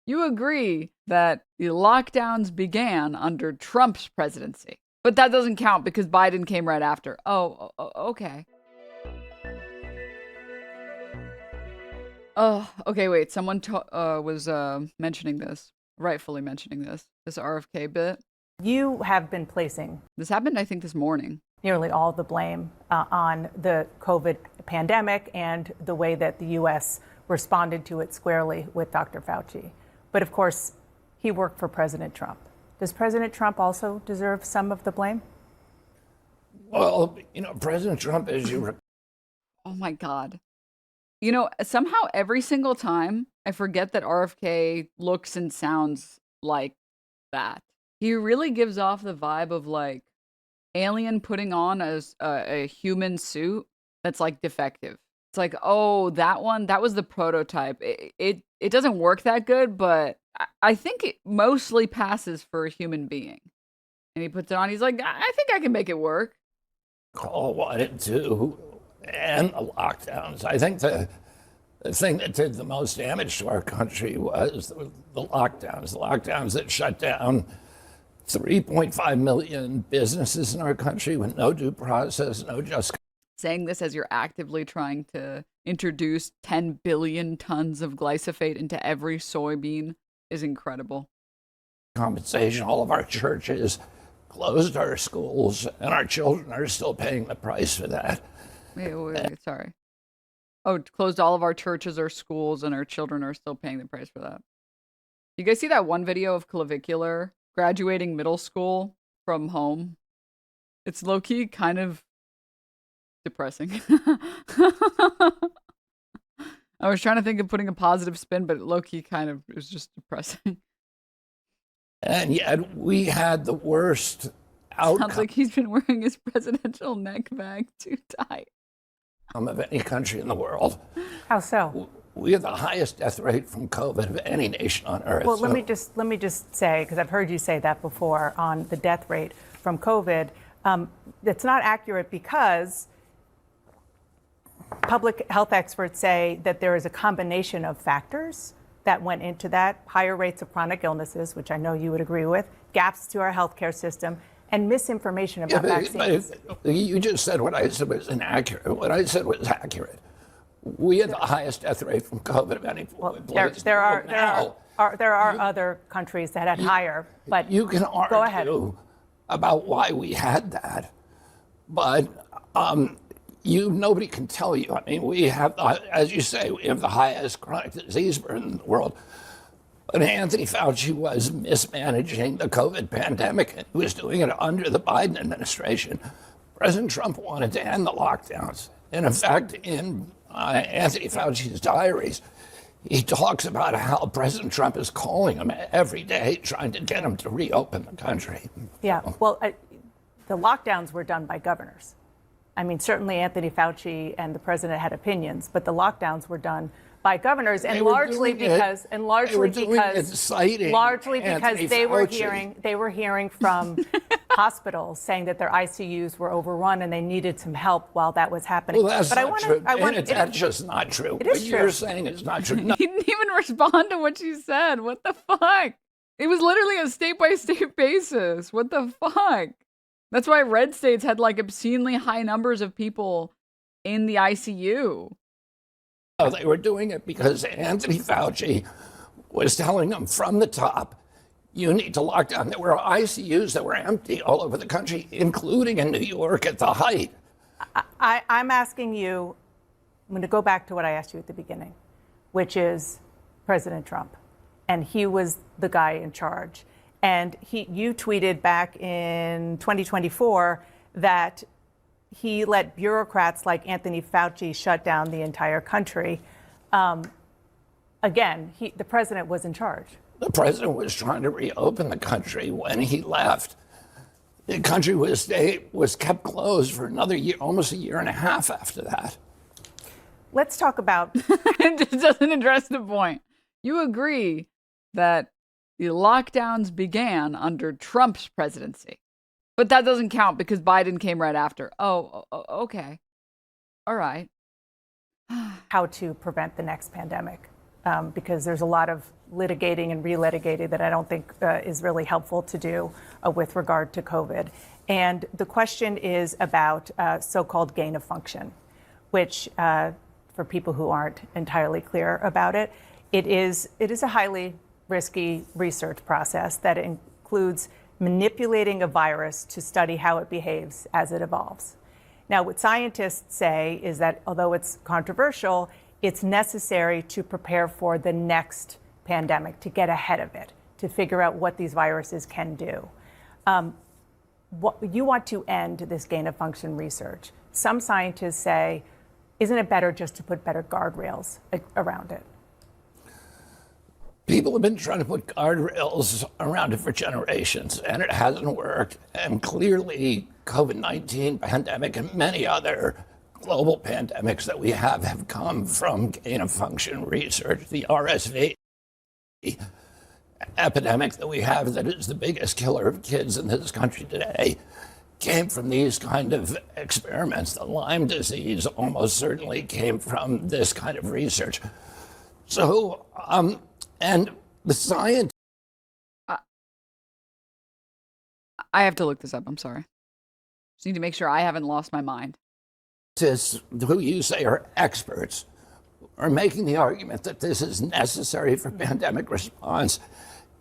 You agree that the lockdowns began under Trump's presidency, but that doesn't count because Biden came right after. Okay. Oh, okay, wait. Someone was mentioning this, rightfully mentioning this RFK bit. You have been placing This happened, I think, this morning. nearly all the blame on the COVID pandemic and the way that the U.S. responded to it squarely with Dr. Fauci. But of course, he worked for President Trump. Does President Trump also deserve some of the blame? Well, President Trump, as you Oh my God. Somehow every single time I forget that RFK looks and sounds like that. He really gives off the vibe of like alien putting on a human suit that's like defective. It's like, oh, that was the prototype. It doesn't work that good, but I think it mostly passes for a human being. And he puts it on. He's like, I think I can make it work. call wanted to end the lockdowns. I think the thing that did the most damage to our country was the lockdowns that shut down 3.5 million businesses in our country with no due process, no just Saying this as you're actively trying to introduce 10 billion tons of glyphosate into every soybean is incredible. compensation. All of our churches closed our schools, and our children are still paying the price for that. Wait, sorry. Oh, closed all of our churches or schools, and our children are still paying the price for that. You guys see that one video of Clavicular graduating middle school from home? It's low-key kind of depressing. I was trying to think of putting a positive spin, but low-key kind of is just depressing. And yet we had the worst outcome Sounds like he's been wearing his presidential neck bag too tight. of any country in the world. How so? We have the highest death rate from COVID of any nation on earth. Well, let me just say, because I've heard you say that before on the death rate from COVID. It's not accurate because public health experts say that there is a combination of factors that went into that: higher rates of chronic illnesses, which I know you would agree with, gaps to our healthcare system, and misinformation about vaccines. You just said what I said was inaccurate. What I said was accurate. We had the highest death rate from COVID of any place. There are other countries that had higher, but you can go ahead. argue about why we had that, but nobody can tell you. I mean, we have, as you say, we have the highest chronic disease burden in the world. But Anthony Fauci was mismanaging the COVID pandemic, and he was doing it under the Biden administration. President Trump wanted to end the lockdowns. And in fact, in Anthony Fauci's diaries, he talks about how President Trump is calling him every day, trying to get him to reopen the country. Yeah, well, the lockdowns were done by governors. I mean, certainly Anthony Fauci and the president had opinions, but the lockdowns were done by governors, and largely because they were hearing from hospitals saying that their ICUs were overrun and they needed some help while that was happening. Well, that's not true. That's just not true. It is what true. You're saying is not true. No. He didn't even respond to what she said. What the fuck? It was literally a state-by-state basis. What the fuck? That's why red states had like obscenely high numbers of people in the ICU. Oh, they were doing it because Anthony Fauci was telling them from the top, you need to lock down. There were ICUs that were empty all over the country, including in New York at the height. I'm asking you, I'm going to go back to what I asked you at the beginning, which is President Trump. And he was the guy in charge. And you tweeted back in 2024 that he let bureaucrats like Anthony Fauci shut down the entire country. Again, the president was in charge. The president was trying to reopen the country when he left. The country was kept closed for another year, almost a year and a half after that. Let's talk about... It just doesn't address the point. You agree that the lockdowns began under Trump's presidency. But that doesn't count because Biden came right after. Okay. All right. how to prevent the next pandemic. because there's a lot of litigating and relitigating that I don't think is really helpful to do with regard to COVID. And the question is about so-called gain of function, which for people who aren't entirely clear about it, it is a highly risky research process that includes manipulating a virus to study how it behaves as it evolves. Now, what scientists say is that although it's controversial, it's necessary to prepare for the next pandemic, to get ahead of it, to figure out what these viruses can do. You want to end this gain of function research. Some scientists say, isn't it better just to put better guardrails around it? People have been trying to put guardrails around it for generations, and it hasn't worked. And clearly, COVID-19 pandemic and many other global pandemics that we have come from gain-of-function research. The RSV epidemic that we have, that is the biggest killer of kids in this country today, came from these kind of experiments. The Lyme disease almost certainly came from this kind of research. So, and the science. I have to look this up. I'm sorry. Just need to make sure I haven't lost my mind. Who you say are experts are making the argument that this is necessary for pandemic response.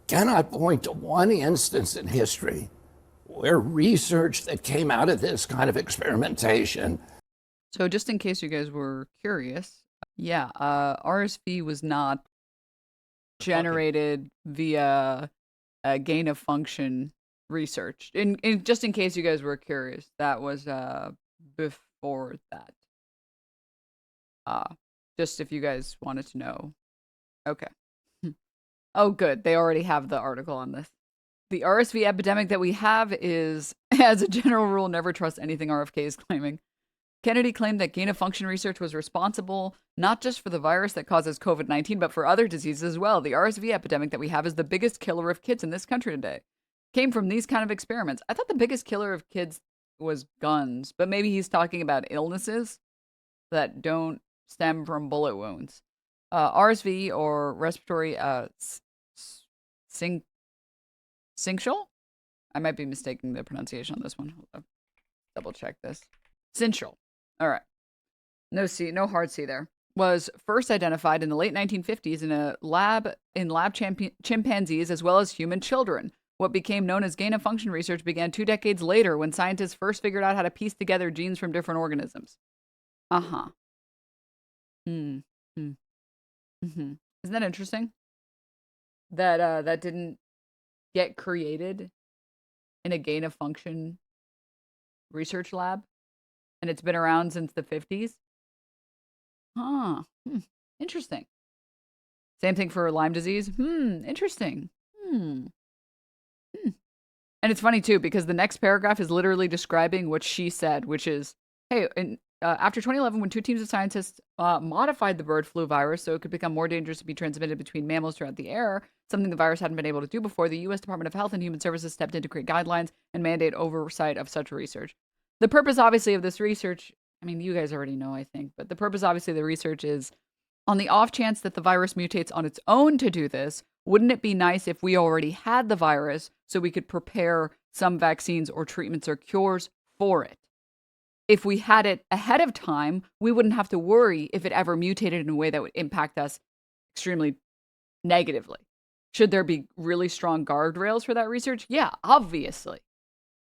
Cannot point to one instance in history where research that came out of this kind of experimentation. So just in case you guys were curious, yeah, RSV was not generated via gain of function research. Just in case you guys were curious, that was before that. Just if you guys wanted to know. Okay. Oh, good. They already have the article on this. The RSV epidemic that we have is, as a general rule, never trust anything RFK is claiming. Kennedy claimed that gain-of-function research was responsible not just for the virus that causes COVID-19, but for other diseases as well. The RSV epidemic that we have is the biggest killer of kids in this country today. Came from these kind of experiments. I thought the biggest killer of kids was guns, but maybe he's talking about illnesses that don't stem from bullet wounds. RSV, or respiratory syncytial? I might be mistaking the pronunciation on this one. Hold up. Double check this. Syncytial. All right. No C, no hard C there. Was first identified in the late 1950s in a lab chimpanzees as well as human children. What became known as gain-of-function research began 2 decades later when scientists first figured out how to piece together genes from different organisms. Uh-huh. Isn't that interesting? That that didn't get created in a gain-of-function research lab, and it's been around since the 50s. Huh. Interesting. Same thing for Lyme disease. Interesting. And it's funny too, because the next paragraph is literally describing what she said, which is, hey, after 2011, when 2 teams of scientists modified the bird flu virus so it could become more dangerous to be transmitted between mammals throughout the air, something the virus hadn't been able to do before, the U.S. Department of Health and Human Services stepped in to create guidelines and mandate oversight of such research. The purpose, obviously, of this research, I mean, you guys already know, I think, but the purpose, obviously, of the research is on the off chance that the virus mutates on its own to do this, wouldn't it be nice if we already had the virus so we could prepare some vaccines or treatments or cures for it? If we had it ahead of time, we wouldn't have to worry if it ever mutated in a way that would impact us extremely negatively. Should there be really strong guardrails for that research? Yeah, obviously.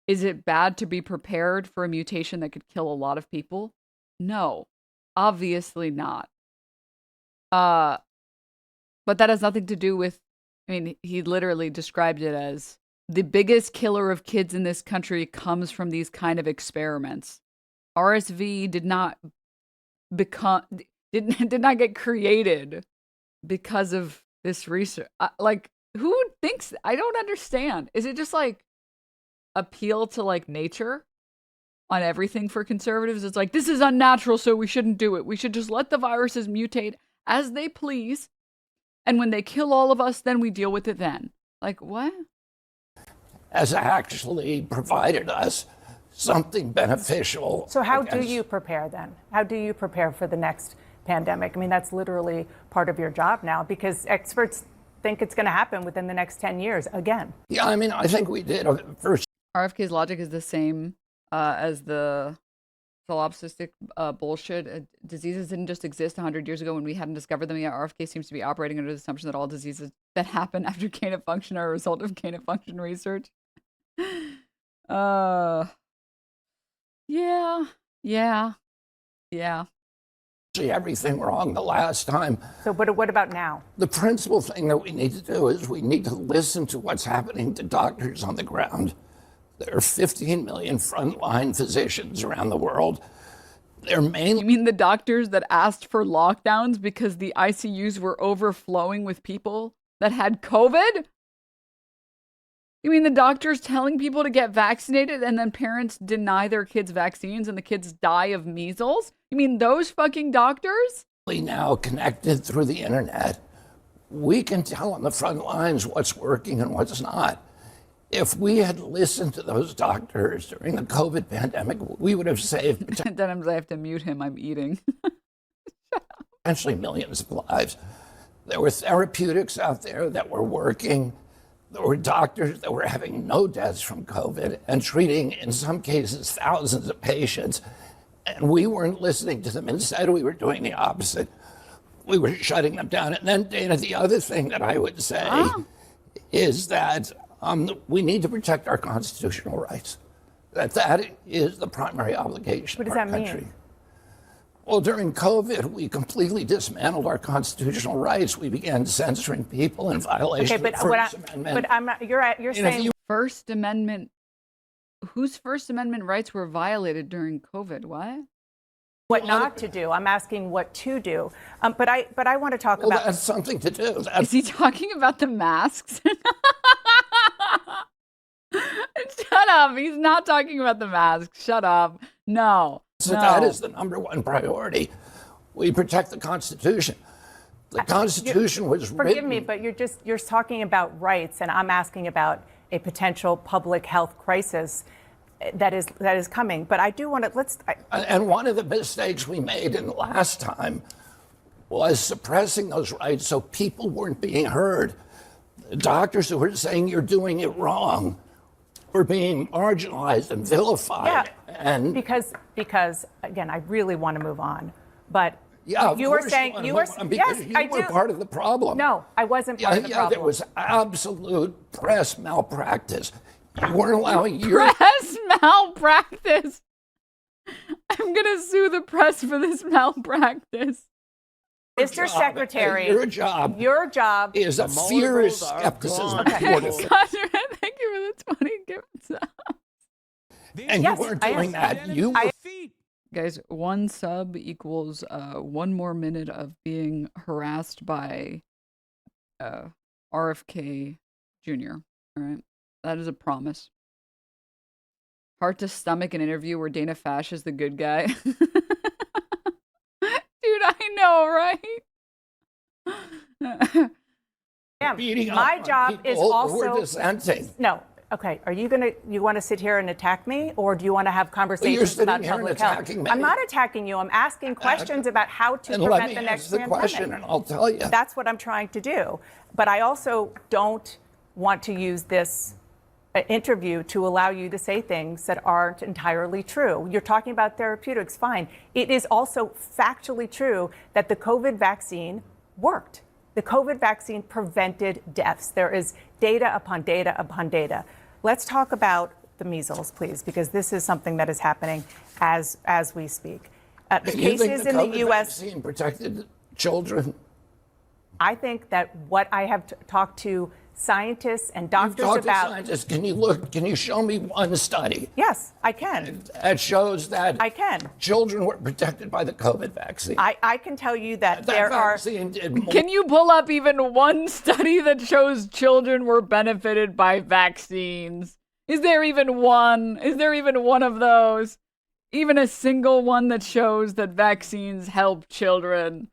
Is it bad to be prepared for a mutation that could kill a lot of people? No, obviously not. But that has nothing to do with, I mean, he literally described it as the biggest killer of kids in this country comes from these kind of experiments. RSV did not get created because of this research. Like, who thinks? I don't understand. Is it just like appeal to like nature on everything for conservatives? It's like, this is unnatural, so we shouldn't do it. We should just let the viruses mutate as they please. And when they kill all of us, then we deal with it then. Like, what? Has actually provided us something beneficial. So how do you prepare then? How do you prepare for the next pandemic. I mean, that's literally part of your job now because experts think it's going to happen within the next 10 years again. Yeah, I mean, I think we did first. RFK's logic is the same as the solipsistic bullshit. Diseases didn't just exist 100 years ago when we hadn't discovered them yet. RFK seems to be operating under the assumption that all diseases that happen after gain of function are a result of gain of function research. Yeah. Everything wrong the last time. So, but what about now? The principal thing that we need to do is we need to listen to what's happening to doctors on the ground. There are 15 million frontline physicians around the world. They're mainly. You mean the doctors that asked for lockdowns because the ICUs were overflowing with people that had COVID? You mean the doctors telling people to get vaccinated and then parents deny their kids vaccines and the kids die of measles? You mean those fucking doctors? Now connected through the internet. We can tell on the front lines what's working and what's not. If we had listened to those doctors during the COVID pandemic, we would have saved Denims, I have to mute him. I'm eating. potentially millions of lives. There were therapeutics out there that were working. There were doctors that were having no deaths from COVID and treating, in some cases, thousands of patients. And we weren't listening to them. Instead, we were doing the opposite. We were shutting them down. And then, Dana, the other thing that I would say is that we need to protect our constitutional rights. That is the primary obligation of our country. What does that mean? Well, during COVID, we completely dismantled our constitutional rights. We began censoring people in violation of the First Amendment. But I'm not, you're saying First Amendment. Whose First Amendment rights were violated during COVID? What not to do. I'm asking what to do. But I want to talk about. That's something to do. Is he talking about the masks? Shut up. He's not talking about the masks. Shut up. No. So that is the number one priority. We protect the Constitution. The Constitution was written. Forgive me, but you're talking about rights, and I'm asking about a potential public health crisis that is coming. But I do want to And one of the mistakes we made in the last time was suppressing those rights so people weren't being heard. The doctors who were saying you're doing it wrong were being marginalized and vilified. Yeah, and because again, I really want to move on, but yeah, you were saying you were yes, you were part of the problem. No, I wasn't part of the problem. There was absolute press malpractice. You weren't allowing your press malpractice. I'm gonna sue the press for this malpractice. Mr. Secretary, your job is a fierce skepticism. Thank you for the 20 gifts. And you weren't doing that. You were. Guys, 1 sub equals 1 more minute of being harassed by RFK Jr. All right, that is a promise. Hard to stomach an interview where Dana Fash is the good guy. Dude, I know, right? Yeah, my job is also dissenting. No. Okay, you want to sit here and attack me, or do you want to have conversations about public health? I'm not attacking you. I'm asking questions about how to prevent the next pandemic. Question, and I'll tell you. That's what I'm trying to do. But I also don't want to use this interview to allow you to say things that aren't entirely true. You're talking about therapeutics, fine. It is also factually true that the COVID vaccine worked. The COVID vaccine prevented deaths. There is data upon data upon data. Let's talk about the measles, please, because this is something that is happening as we speak. The cases in the U.S. vaccine protected children. I think that what I have talked to scientists and doctors about. Scientists. Can you show me one study? Yes, I can. That shows that I can. Children were protected by the COVID vaccine. I can tell you that there are. Can you pull up even one study that shows children were benefited by vaccines? Is there even one? Is there even one of those? Even a single one that shows that vaccines help children?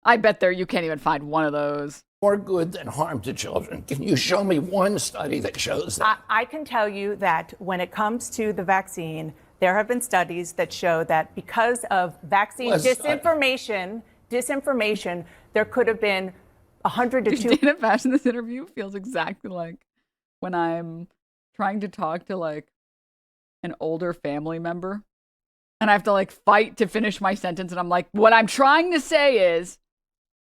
I bet you can't even find one of those. More good than harm to children. Can you show me one study that shows that? I can tell you that when it comes to the vaccine, there have been studies that show that because of vaccine disinformation disinformation, there could have been 100 to 200. Dana Bash in this interview feels exactly like when I'm trying to talk to like an older family member and I have to like fight to finish my sentence. And I'm like, what I'm trying to say is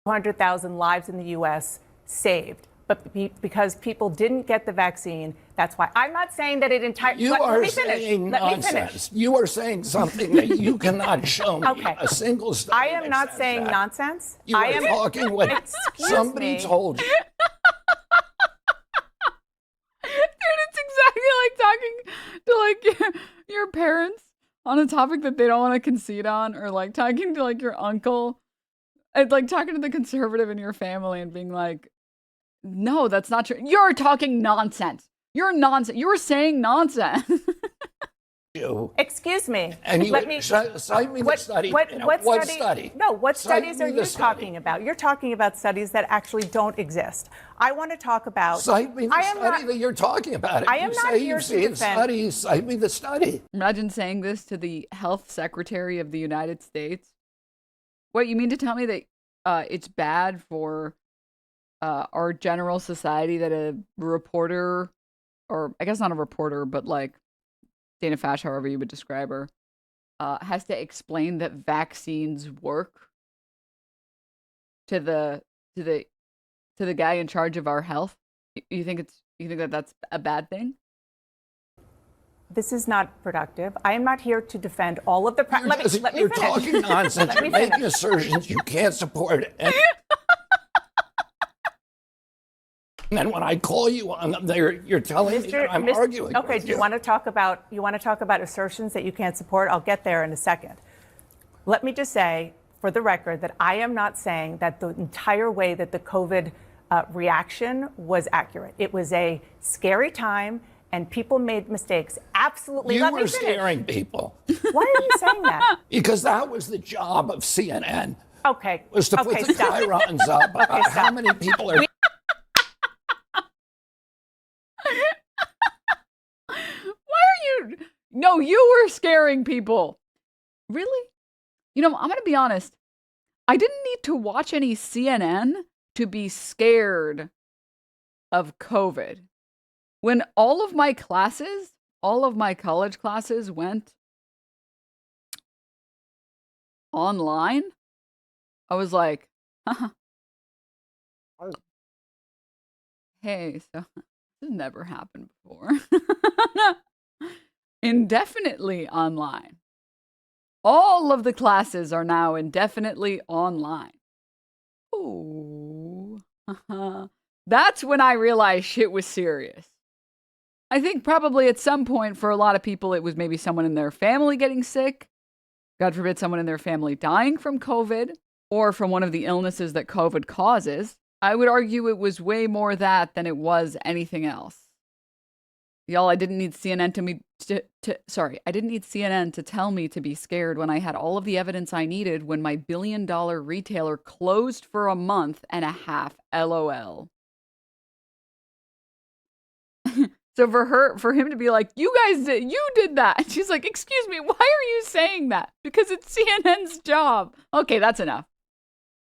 200,000 lives in the U.S. saved. But because people didn't get the vaccine, that's why. I'm not saying that it entirely. You are saying nonsense. You are saying something that you cannot show me a single study. I am not saying nonsense. You are talking what somebody told you. Dude, it's exactly like talking to like your parents on a topic that they don't want to concede on, or like talking to like your uncle, and like talking to the conservative in your family and being like, no, that's not true. You're talking nonsense. You're nonsense. You were saying nonsense. Excuse me. And you cite me the study. What study? No, what studies are you talking about? You're talking about studies that actually don't exist. I want to talk about. Cite me the study that you're talking about. I am not here to defend. Studies. Cite me the study. Imagine saying this to the health secretary of the United States. What, you mean to tell me that it's bad for our general society that a reporter, or I guess not a reporter, but like Dana Fash, however you would describe her, has to explain that vaccines work to the guy in charge of our health? You think that that's a bad thing? This is not productive. I am not here to defend all of the. Let me You're finish. talking nonsense. You're making assertions you can't support. And then when I call you on them, you're telling me that I'm arguing. Okay, do you want to talk about assertions that you can't support? I'll get there in a second. Let me just say, for the record, that I am not saying that the entire way that the COVID reaction was accurate. It was a scary time, and people made mistakes. Absolutely. You were scaring people. Why are you saying that? Because that was the job of CNN. Okay. Was to put the chyrons up about how many people are. No, you were scaring people. Really? You know, I'm going to be honest. I didn't need to watch any CNN to be scared of COVID. When all of my college classes went online, I was like, hey, so this has never happened before. Indefinitely online. All of the classes are now indefinitely online. Ooh. That's when I realized shit was serious. I think probably at some point for a lot of people, it was maybe someone in their family getting sick. God forbid someone in their family dying from COVID or from one of the illnesses that COVID causes. I would argue it was way more that than it was anything else. Y'all, I didn't need CNN I didn't need CNN to tell me to be scared when I had all of the evidence I needed when my billion-dollar retailer closed for a month and a half. LOL. So for him to be like, you did that. And she's like, excuse me, why are you saying that? Because it's CNN's job. Okay, that's enough.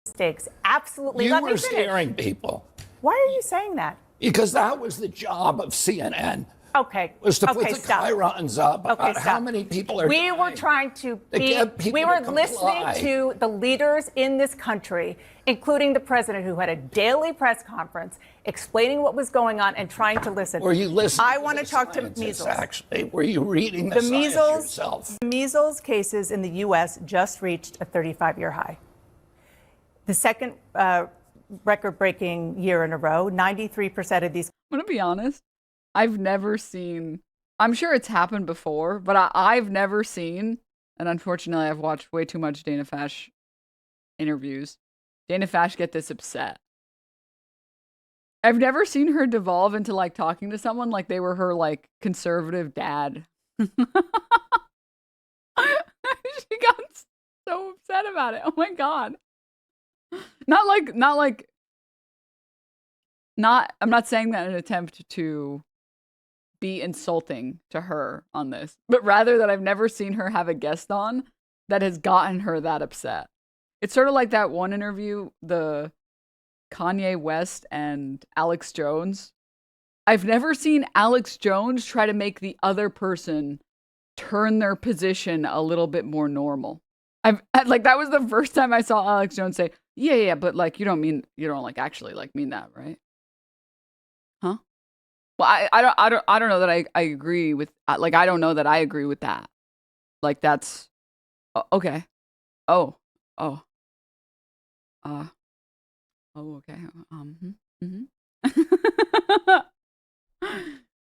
Mistakes. Absolutely. You were scaring people. Why are you saying that? Because that was the job of CNN. Okay. Was to put the chyrons up about how many people are We were trying to we were listening to the leaders in this country, including the president, who had a daily press conference explaining what was going on and trying to listen. Were you listening? I want to talk to measles. Actually, were you reading the science yourself? The measles cases in the U.S. just reached a 35-year high. The second record-breaking year in a row. 93% of these. I'm going to be honest. I've never seen, I'm sure it's happened before, but I've never seen, and unfortunately I've watched way too much Dana Fash interviews, Dana Fash get this upset. I've never seen her devolve into like talking to someone like they were her like conservative dad. She got so upset about it. Oh my God. I'm not saying that in an attempt to be insulting to her on this, but rather that I've never seen her have a guest on that has gotten her that upset. It's sort of like that one interview, the Kanye West and Alex Jones. I've never seen Alex Jones try to make the other person turn their position a little bit more normal. Like that was the first time I saw Alex Jones say, "Yeah, but like you don't like actually like mean that, right?" Huh? Well, I don't know that I agree with like I don't know that I agree with that. Like that's okay. Oh, oh, uh, oh, okay.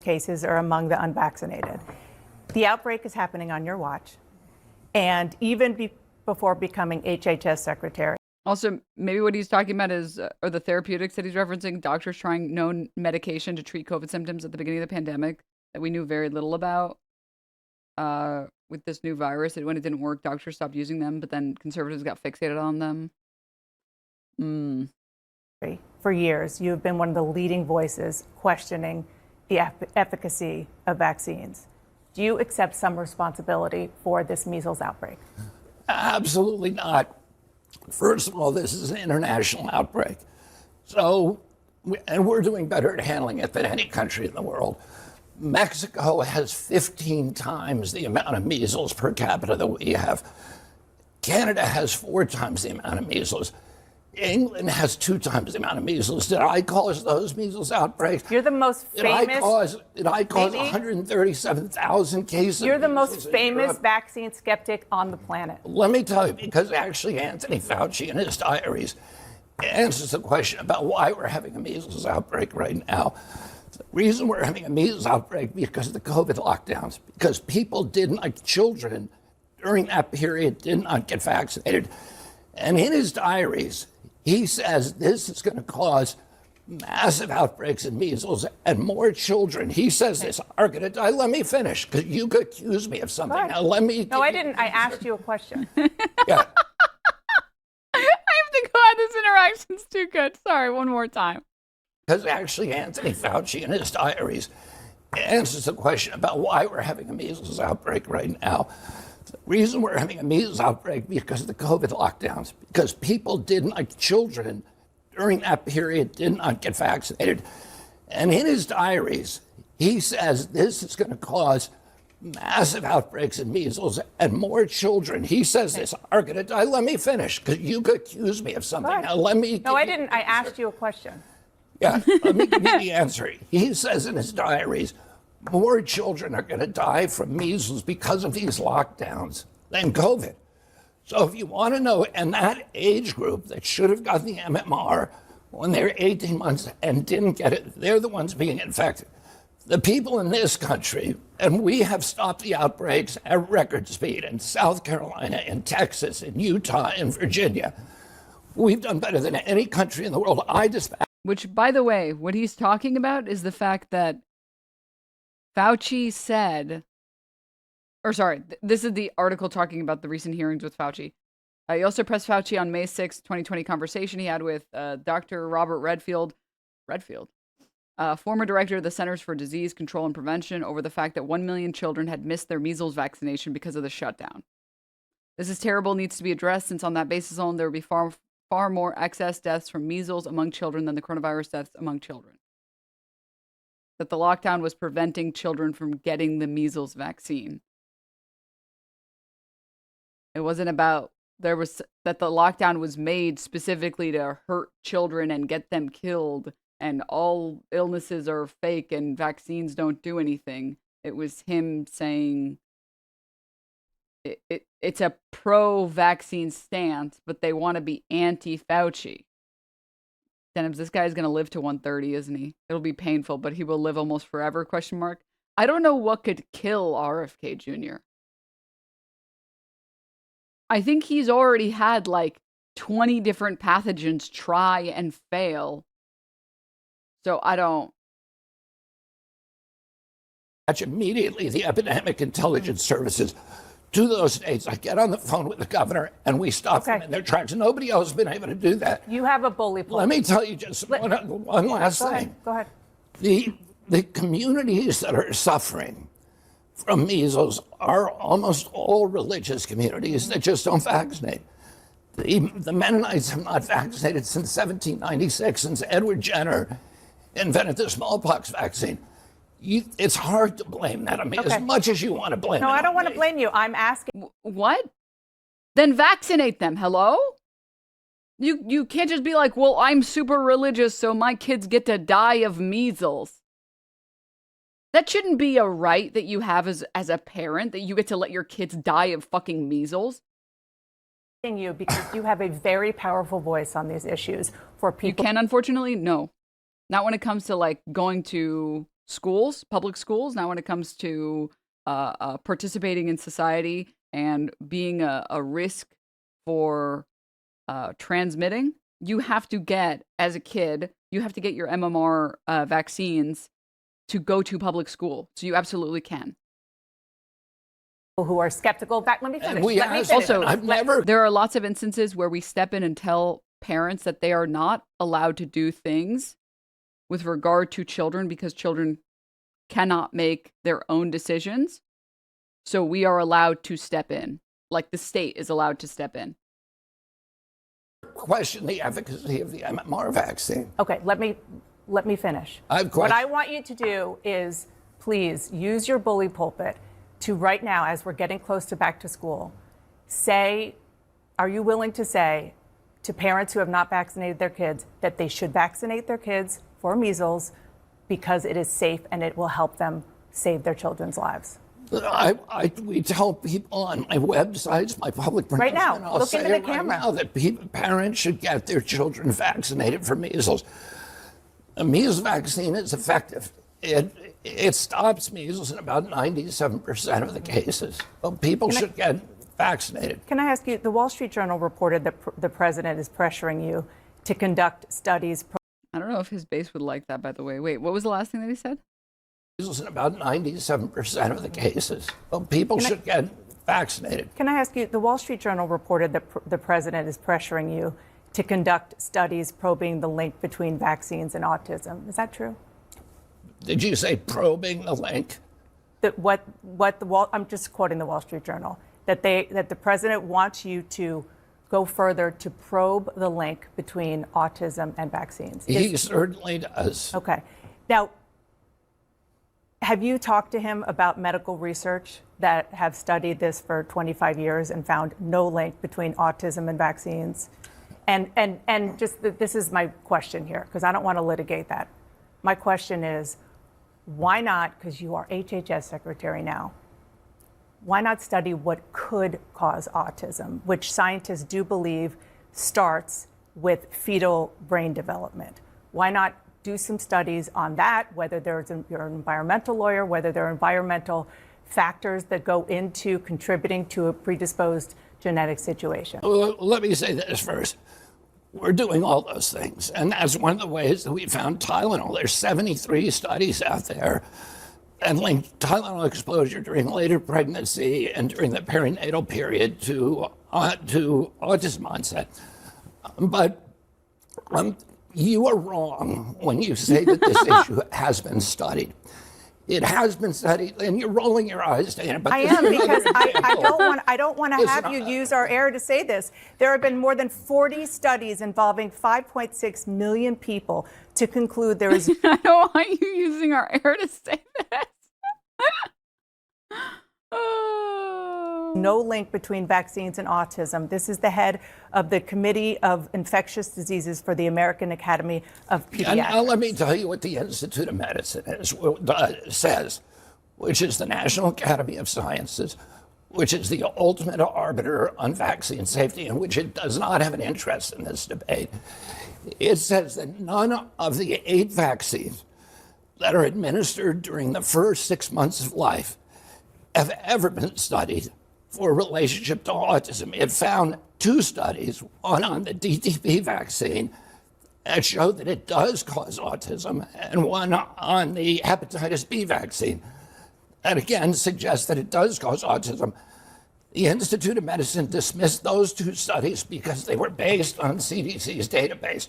Cases are among the unvaccinated. The outbreak is happening on your watch. And even before becoming HHS Secretary. Also, maybe what he's talking about is, or the therapeutics that he's referencing, doctors trying known medication to treat COVID symptoms at the beginning of the pandemic that we knew very little about with this new virus. When it didn't work, doctors stopped using them, but then conservatives got fixated on them. For years, you have been one of the leading voices questioning the efficacy of vaccines. Do you accept some responsibility for this measles outbreak? Absolutely not. First of all, this is an international outbreak. So, and we're doing better at handling it than any country in the world. Mexico has 15 times the amount of measles per capita that we have. Canada has 4 times the amount of measles. England has 2 times the amount of measles. Did I cause those measles outbreaks? You're the most famous. Did I cause 137,000 cases? You're the most famous vaccine skeptic on the planet. Let me tell you, because actually Anthony Fauci in his diaries answers the question about why we're having a measles outbreak right now. The reason we're having a measles outbreak because of the COVID lockdowns, because people didn't, like children during that period, did not get vaccinated. And in his diaries, he says this is going to cause massive outbreaks in measles and more children. He says this are going to die. Let me finish, because you could accuse me of something. Now, let me. No, I didn't. I asked you a question. Yeah. I have to go out. This interaction's too good. Sorry, one more time. Because actually, Anthony Fauci in his diaries answers the question about why we're having a measles outbreak right now. The reason we're having a measles outbreak because of the COVID lockdowns, because people didn't, like children during that period, did not get vaccinated. And in his diaries, he says this is going to cause massive outbreaks in measles and more children. He says this are going to die. Let me finish, because you could accuse me of something. Now, let me. No, I didn't. I asked you a question. Yeah, let me give you the answer. He says in his diaries, more children are going to die from measles because of these lockdowns than COVID. So if you want to know, and that age group that should have gotten the MMR when they were 18 months and didn't get it, they're the ones being infected. The people in this country, and we have stopped the outbreaks at record speed in South Carolina, in Texas, in Utah, in Virginia. We've done better than any country in the world. Which, by the way, what he's talking about is the fact that Fauci said, or sorry, this is the article talking about the recent hearings with Fauci. He also pressed Fauci on May 6, 2020 conversation he had with Dr. Robert Redfield, former director of the Centers for Disease Control and Prevention, over the fact that 1 million children had missed their measles vaccination because of the shutdown. This is terrible, needs to be addressed, since on that basis alone, there would be far more excess deaths from measles among children than the coronavirus deaths among children. That the lockdown was preventing children from getting the measles vaccine. It wasn't about that the lockdown was made specifically to hurt children and get them killed, and all illnesses are fake and vaccines don't do anything. It was him saying it's a pro-vaccine stance, but they want to be anti-Fauci. Denims, this guy's going to live to 130, isn't he? It'll be painful, but he will live almost forever, question mark. I don't know what could kill RFK Jr. I think he's already had like 20 different pathogens try and fail. So I don't. Immediately the epidemic intelligence services to those states. I get on the phone with the governor and we stop them in their tracks. Nobody else has been able to do that. You have a bully pulpit. Let me tell you just one last thing. Go ahead. The communities that are suffering from measles are almost all religious communities that just don't vaccinate. The Mennonites have not vaccinated since 1796, since Edward Jenner invented the smallpox vaccine. It's hard to blame that on me as much as you want to blame No, it I don't want me. to blame you. I'm asking. What? Then vaccinate them. Hello? You can't just be like, well, I'm super religious, so my kids get to die of measles. That shouldn't be a right that you have as a parent, that you get to let your kids die of fucking measles. You because you have a very powerful voice on these issues for people. You can, unfortunately, no. Not when it comes to like going to schools, public schools, not when it comes to participating in society and being a risk for transmitting. You have to get, as a kid, you have to get your MMR vaccines to go to public school. So you absolutely can. Who are skeptical. Let me finish. Let me finish. Also, there are lots of instances where we step in and tell parents that they are not allowed to do things with regard to children because children cannot make their own decisions. So we are allowed to step in, like the state is allowed to step in. Question the efficacy of the MMR vaccine. Okay, let me finish. What I want you to do is please use your bully pulpit to right now, as we're getting close to back to school, are you willing to say to parents who have not vaccinated their kids that they should vaccinate their kids for measles because it is safe and it will help them save their children's lives? We tell people on my websites, my public right now, I'll look say into the right camera. now that parents should get their children vaccinated for measles. A measles vaccine is effective. It stops measles in about 97% of the cases. Well, people should get vaccinated. Can I ask you, the Wall Street Journal reported that the president is pressuring you to conduct studies. I don't know if his base would like that, by the way. Wait, what was the last thing that he said? Measles in about 97% of the cases. Well, people should get vaccinated. Can I ask you, the Wall Street Journal reported that the president is pressuring you to conduct studies probing the link between vaccines and autism. Is that true? Did you say probing the link? I'm just quoting the Wall Street Journal, that the president wants you to go further to probe the link between autism and vaccines. He certainly does. Okay. Now, have you talked to him about medical research that have studied this for 25 years and found no link between autism and vaccines? And just this is my question here, because I don't want to litigate that. My question is, why not, because you are HHS Secretary now, why not study what could cause autism, which scientists do believe starts with fetal brain development? Why not do some studies on that, whether you're an environmental lawyer, whether there are environmental factors that go into contributing to a predisposed genetic situation? Well, let me say this first. We're doing all those things, and that's one of the ways that we found Tylenol. There's 73 studies out there and linked Tylenol exposure during later pregnancy and during the perinatal period to autism onset. But you are wrong when you say that this issue has been studied. It has been studied, and you're rolling your eyes, Dana. But I am, because I don't want to have you use our air to say this. There have been more than 40 studies involving 5.6 million people to conclude there is. I don't want you using our air to say this. No link between vaccines and autism. This is the head of the Committee of Infectious Diseases for the American Academy of Pediatrics. And now let me tell you what the Institute of Medicine says, which is the National Academy of Sciences, which is the ultimate arbiter on vaccine safety, and which it does not have an interest in this debate. It says that none of the 8 vaccines that are administered during the first 6 months of life have ever been studied for relationship to autism. It found 2 studies, one on the DTP vaccine that showed that it does cause autism, and one on the hepatitis B vaccine that again suggests that it does cause autism. The Institute of Medicine dismissed those 2 studies because they were based on CDC's database.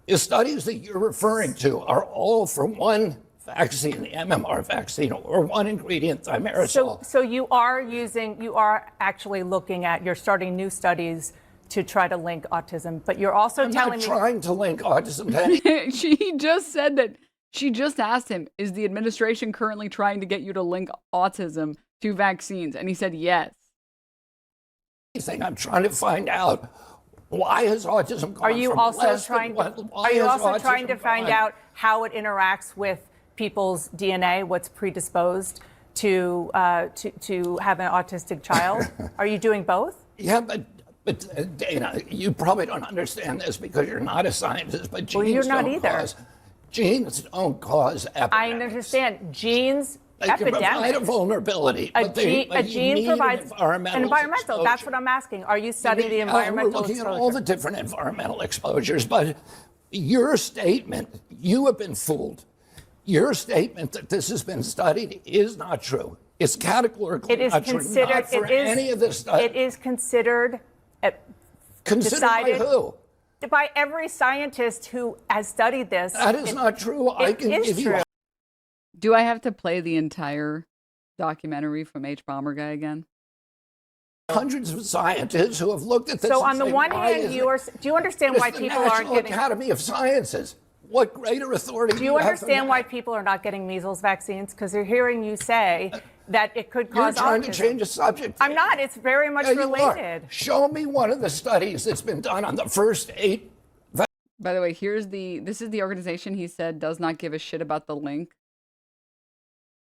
The studies that you're referring to are all for one vaccine, the MMR vaccine, or one ingredient, thimerosal. So you are actually looking at, you're starting new studies to try to link autism, but you're also I'm telling not me trying to link autism to any. She just said that she just asked him, is the administration currently trying to get you to link autism to vaccines? And he said yes. Anything. I'm trying to find out, why has autism gone Are you from also less trying than to, why are you has also trying to autism find gone- out how it interacts with people's DNA, what's predisposed to have an autistic child? Are you doing both? Yeah, but Dana, you probably don't understand this because you're not a scientist, but genes you're not don't either. cause genes don't cause epidemics. I understand genes, They can provide a epidemics. vulnerability, A but you gene need provides an environmental That's what I'm asking. Are you studying the environmental We're looking exposure? at all the different environmental exposures, but your statement, you have been fooled. Your statement that this has been studied is not true. It's categorically It is not true. considered. Not for It is. any of this stuff. It is considered. Considered by decided who? By every scientist who has studied this. That is not true. I can is give you true. Do I have to play the entire documentary from H. Bomber Guy again? hundreds of scientists who have looked at this. So and on the say, one why hand, is you are. Do you understand why it's the people aren't National getting? Academy of Sciences. What greater authority Do you have than understand that? why people are not getting measles vaccines? Because they're hearing you say that it could You're cause trying autism. to change the subject. I'm not. It's very much Yeah, you are. related. Show me one of the studies that's been done on the first 8. By the way, this is the organization he said does not give a shit about the link.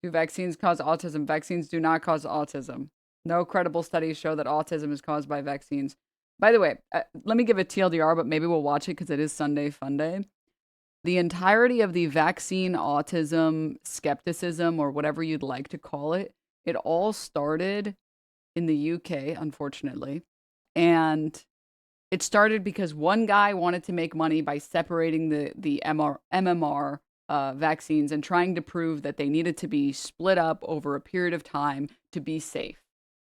Do vaccines cause autism? Vaccines do not cause autism. No credible studies show that autism is caused by vaccines. By the way, let me give a TLDR, but maybe we'll watch it because it is Sunday Fun Day. The entirety of the vaccine autism skepticism, or whatever you'd like to call it, it all started in the UK, unfortunately. And it started because one guy wanted to make money by separating the MMR vaccines and trying to prove that they needed to be split up over a period of time to be safe.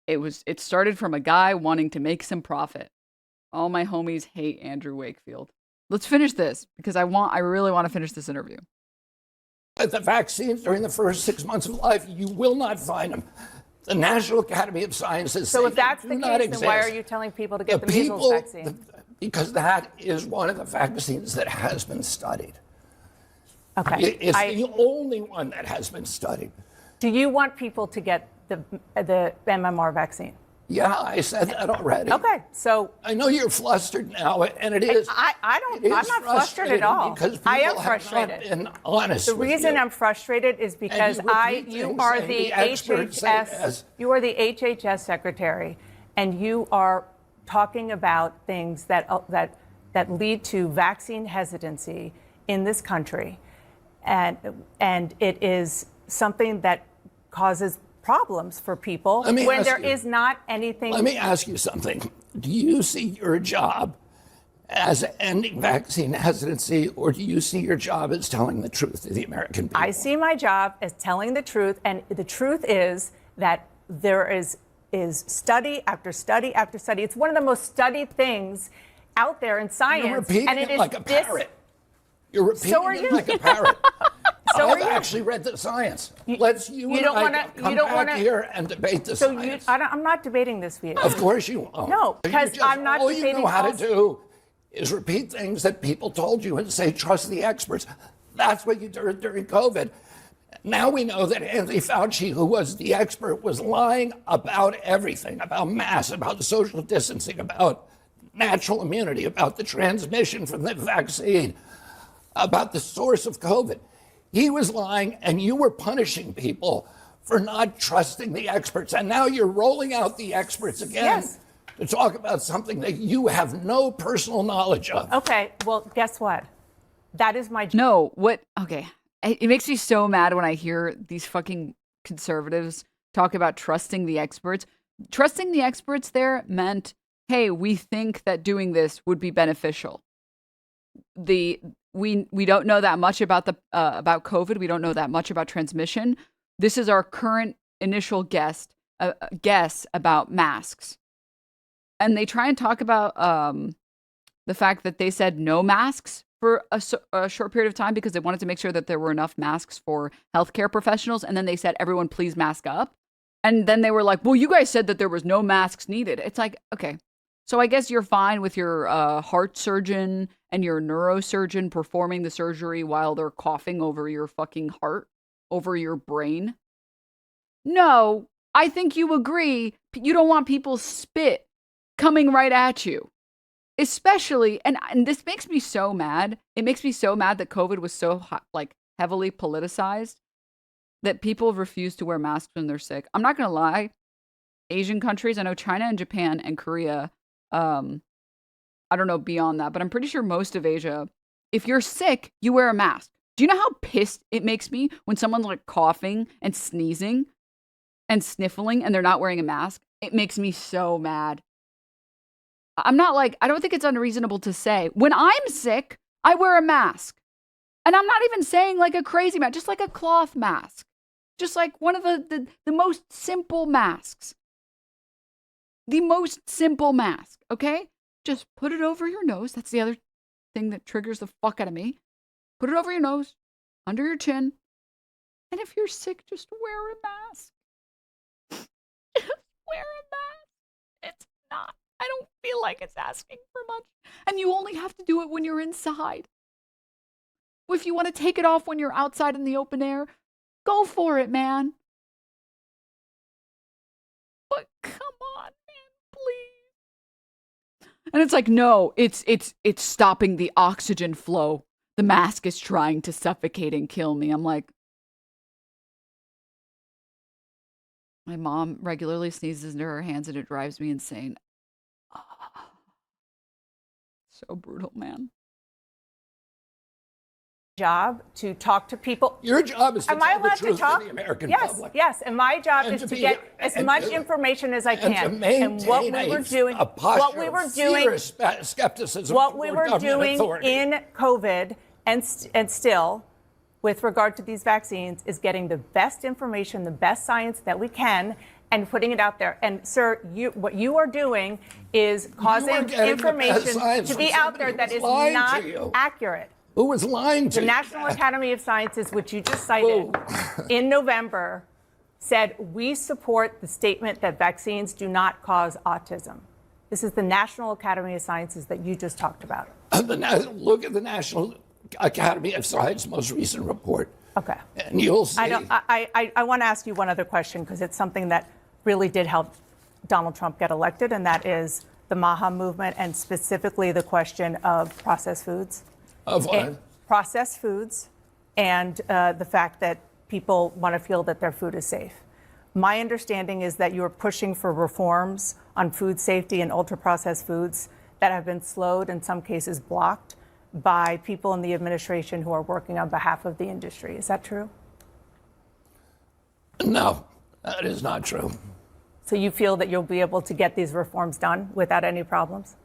It started from a guy wanting to make some profit. All my homies hate Andrew Wakefield. Let's finish this because I really want to finish this interview. The vaccines during the first 6 months of life, you will not find them. The National Academy of Sciences So say if that's they the do case, not then why exist. are you telling people to get the measles vaccine? Because that is one of the vaccines that has been studied. Okay. It's the only one that has been studied. Do you want people to get the MMR vaccine? Yeah, I said that already. Okay, so I know you're flustered now, and it is. I don't. it is I'm not flustered at all. Because I am people have frustrated. not been honest The with reason you. I'm frustrated is because you repeat you things are saying the the experts say HHS. yes. You are the HHS Secretary, and you are talking about things that lead to vaccine hesitancy in this country, and it is something that causes problems for people Let me when ask there you. is not anything. Let me ask you something. Do you see your job as ending vaccine hesitancy, or do you see your job as telling the truth to the American people? I see my job as telling the truth, and the truth is that there is study after study after study. It's one of the most studied things out there in science. You're repeating and it it is like a parrot. You're repeating So are it you. like a parrot. So are I've you. actually read the science. You you don't and I wanna- come you don't back wanna- here and debate the So science. I'm not debating this with you. Of course you won't. No, because I'm not all you debating know how to false- do is repeat things that people told you and say, trust the experts. That's what you did during COVID. Now we know that Anthony Fauci, who was the expert, was lying about everything, about masks, about social distancing, about natural immunity, about the transmission from the vaccine, about the source of COVID. He was lying, and you were punishing people for not trusting the experts. And now you're rolling out the experts again Yes. to talk about something that you have no personal knowledge of. Okay, well, guess what? That is my job. No, what? Okay. It makes me so mad when I hear these fucking conservatives talk about trusting the experts. Trusting the experts there meant, hey, we think that doing this would be beneficial. We don't know that much about COVID. We don't know that much about transmission. This is our current initial guess about masks. And they try and talk about the fact that they said no masks for a short period of time because they wanted to make sure that there were enough masks for healthcare professionals. And then they said, everyone, please mask up. And then they were like, well, you guys said that there was no masks needed. It's like, okay, So I guess you're fine with your heart surgeon and your neurosurgeon performing the surgery while they're coughing over your fucking heart, over your brain. No, I think you agree. You don't want people's spit coming right at you. Especially, and this makes me so mad. It makes me so mad that COVID was so like heavily politicized that people refuse to wear masks when they're sick. I'm not gonna lie. Asian countries, I know China and Japan and Korea. I don't know beyond that, but I'm pretty sure most of Asia, if you're sick, you wear a mask. Do you know how pissed it makes me when someone's like coughing and sneezing and sniffling and they're not wearing a mask? It makes me so mad. I'm not like, I don't think it's unreasonable to say, when I'm sick, I wear a mask. And I'm not even saying like a crazy mask, just like a cloth mask. Just like one of the most simple masks. The most simple mask, okay? Just put it over your nose. That's the other thing that triggers the fuck out of me. Put it over your nose, under your chin. And if you're sick, just wear a mask. Just wear a mask. It's not, I don't feel like it's asking for much. And you only have to do it when you're inside. If you want to take it off when you're outside in the open air, go for it, man. But come on, man, please. And it's like, no, it's stopping the oxygen flow. The mask is trying to suffocate and kill me. I'm like, my mom regularly sneezes into her hands and it drives me insane. So brutal, man. Job to talk to people. Your job is to Am I tell the allowed truth to talk? to the American Yes, public. yes. And my job And is to to be- get as and much to- information as I And can. to maintain what we were doing, a posture what we were of doing, fierce skepticism what we toward were government doing authority. in COVID and still, with regard to these vaccines, is getting the best information, the best science that we can, and putting it out there. And sir, what you are doing is causing getting the best information science to from be out somebody there that who's is lying to not you. accurate. Who was lying to The you? National Academy of Sciences, which you just cited in November, said we support the statement that vaccines do not cause autism. This is the National Academy of Sciences that you just talked about. Look at the National Academy of Science most recent report. Okay. And you'll see. I want to ask you one other question because it's something that really did help Donald Trump get elected, and that is the MAHA movement and specifically the question of processed foods. Of what? Processed foods and the fact that people want to feel that their food is safe. My understanding is that you are pushing for reforms on food safety and ultra-processed foods that have been slowed, in some cases blocked, by people in the administration who are working on behalf of the industry. Is that true? No, that is not true. So you feel that you'll be able to get these reforms done without any problems?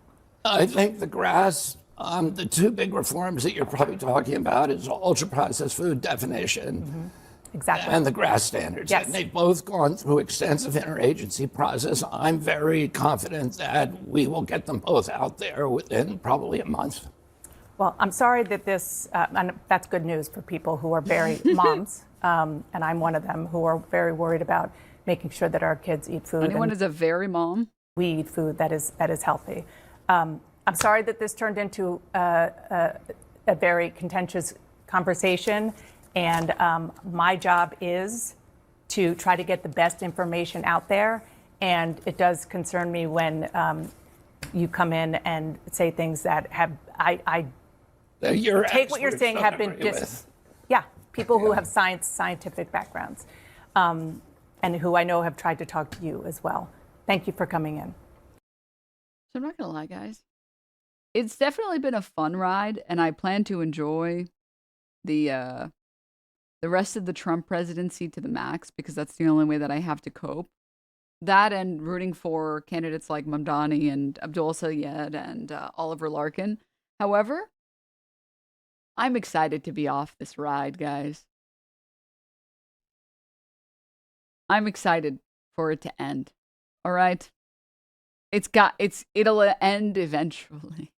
I think the two big reforms that you're probably talking about is ultra-processed food definition Exactly. and the GRAS standards. Yes. And they've both gone through extensive interagency process. I'm very confident that we will get them both out there within probably a month. Well, I'm sorry that this, and that's good news for people who are very moms, and I'm one of them, who are very worried about making sure that our kids eat food. Anyone is a very mom? We eat food that is healthy. I'm sorry that this turned into a very contentious conversation, and my job is to try to get the best information out there. And it does concern me when you come in and say things that have take what you're saying have been people who have scientific backgrounds, and who I know have tried to talk to you as well. Thank you for coming in. So I'm not gonna lie, guys. It's definitely been a fun ride, and I plan to enjoy the rest of the Trump presidency to the max because that's the only way that I have to cope. That and rooting for candidates like Mamdani and Abdul Sayed and Oliver Larkin. However, I'm excited to be off this ride, guys. I'm excited for it to end. All right? It'll end eventually.